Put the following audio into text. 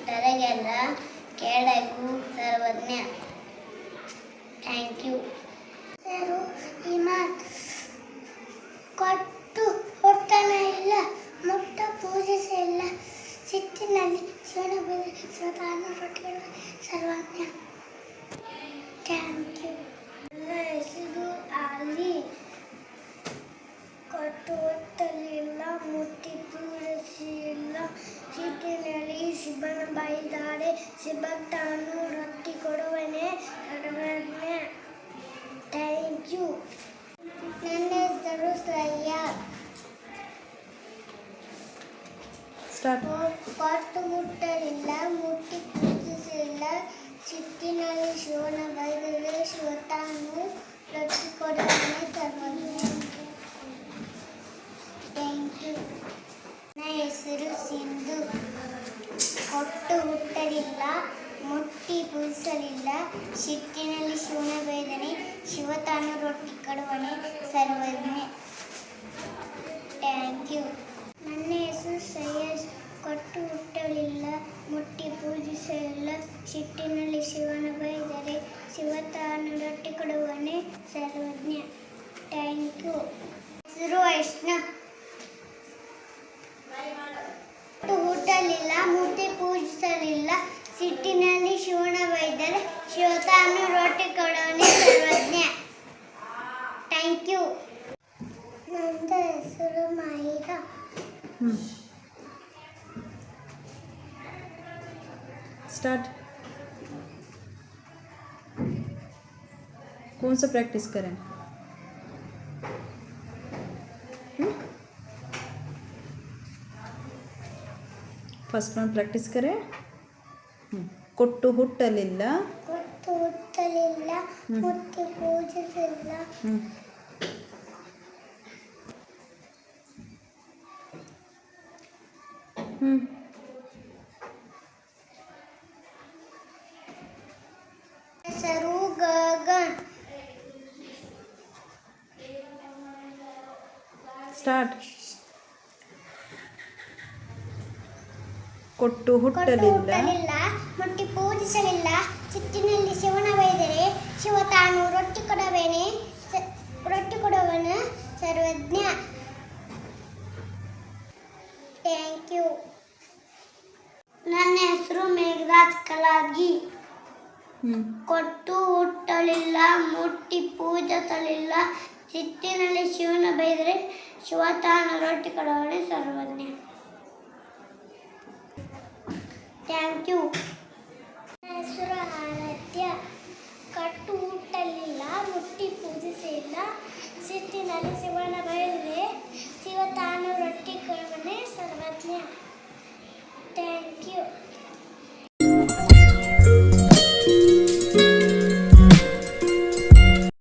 ತರಗೆಲ್ಲ ಕೆಳಗು Sarvajna. Thank you. ಹೆಸರು ಹಿಮಾನ್. ಕೊಟ್ಟು ಹುಟ್ಟನ ಇಲ್ಲ, ಮುಟ್ಟ ಪೂಜಿಸಿಲ್ಲ, ಸಿಟ್ಟಿನಲ್ಲಿ ಜೀವನ ಬೆಲೆ ಸ್ವತಃ ರೊಟ್ಟಿಗಳು ಸರ್ವಜ್ಞ. Thank you. ನನ್ನ ಹೆಸರು ಆಲಿ. ಕೊಟ್ಟು ಹುಟ್ಟಲಿಲ್ಲ, ಮುಟ್ಟಿ ಪೂಜಿಸಿಲ್ಲ, ಸಿಟ್ಟಿನಲ್ಲಿ ಶಿವನ ಬೈದಾರೆ, ಶಿವ ತಾನು ರೊಟ್ಟಿ ಕೊಡುವನೆ ಸರ್ವಜ್ಞ. Thank you. ನನ್ನ ಹೆಸರು ಶ್ರೇಯ. ಕೊಟ್ಟು ಮುಟ್ಟಲಿಲ್ಲ, ಮುಟ್ಟಿ ಪೂಜಿಸಿಲ್ಲ, ಸಿಟ್ಟಿನಲ್ಲಿ ಶಿವನ ಬೈದರೆ ಶಿವ ತಾನು ರೊಟ್ಟಿ ಕೊಡುವನೆ ಸರ್ವಜ್ಞ. Thank you. ನನ್ನ ಹೆಸರು ಸಿಂಧು. ಕೊಟ್ಟು ಹುಟ್ಟಲಿಲ್ಲ, ಮುಟ್ಟಿ ಪೂಜಿಸಲಿಲ್ಲ, ಸಿಟ್ಟಿನಲ್ಲಿ ಶಿವನ ಬೈದನೆ, ಶಿವ ತಾನು ರೊಟ್ಟಿ ಕೊಡುವನೆ ಸರ್ವಜ್ಞ. Thank you. ನನ್ನ ಹೆಸರು ಶ್ರೇಯಸ್. ಕೊಟ್ಟು ಹುಟ್ಟಲಿಲ್ಲ, ಮುಟ್ಟಿ ಪೂಜಿಸಲಿಲ್ಲ, ಸಿಟ್ಟಿನಲ್ಲಿ ಶಿವನ ಬೈದರೆ ಶಿವ ತಾನು ರೊಟ್ಟಿ ಕೊಡುವನೆ ಸರ್ವಜ್ಞ. Thank you. ಹೆಸರು ವೈಷ್ಣವ್. ಕೊಟ್ಟು ಹುಟ್ಟಲಿಲ್ಲ, ಮುಟ್ಟಿ ಪೂಜಿಸಲಿಲ್ಲ, ಸಿಟ್ಟಿನಲ್ಲಿ ಶಿವನ ಬೈದರೆ ಶಿವ ತಾನು ರೊಟ್ಟಿ ಕೊಡುವನೆ ಸರ್ವಜ್ಞ. Thank you. ನನ್ನ ಹೆಸರು ಮಾಹಿರಾ. स्टार्ट. कौन सा प्रैक्टिस करें? फर्स्ट वन प्रैक्टिस करें. ಕೊಟ್ಟು ಹುಟ್ಟಲಿಲ್ಲ, ಕೊಟ್ಟು ಹುಟ್ಟಲಿಲ್ಲ, ಮುಟ್ಟಿ ಪೂಜಿಸಲಿಲ್ಲ, ಹೆಸರು ಗಗನ್. ಸ್ಟಾರ್ಟ್. ಕೊಟ್ಟು ಹುಟ್ಟಲಿಲ್ಲ, ಮುಟ್ಟಿ ಪೂಜಿಸಲಿಲ್ಲ, ಸಿಟ್ಟಿನಲ್ಲಿ ಶಿವನ ಬೈದರೆ ಶಿವ ತಾನು ರೊಟ್ಟಿ ಕೊಡುವನ ಸರ್ವಜ್ಞ. Thank you. ನನ್ನ ಹೆಸರು ಮೇಘರಾಜ್ ಕಲಾಗಿ. ಕೊಟ್ಟು ಹುಟ್ಟಲಿಲ್ಲ, ಮುಟ್ಟಿ ಪೂಜಿಸಲಿಲ್ಲ, ಸಿಟ್ಟಿನಲ್ಲಿ ಶಿವನ ಬೈದರೆ ಶಿವ ತಾನು ರೊಟ್ಟಿ ಕೊಡುವನೆ ಸರ್ವಜ್ಞ. Thank you. ನನ್ನ ಹೆಸರು ಆರಾಧ್ಯ. ಕೊಟ್ಟು ಹುಟ್ಟಲಿಲ್ಲ, ಮುಟ್ಟಿ ಪೂಜಿಸಲಿಲ್ಲ, ಸಿಟ್ಟಿನಲ್ಲಿ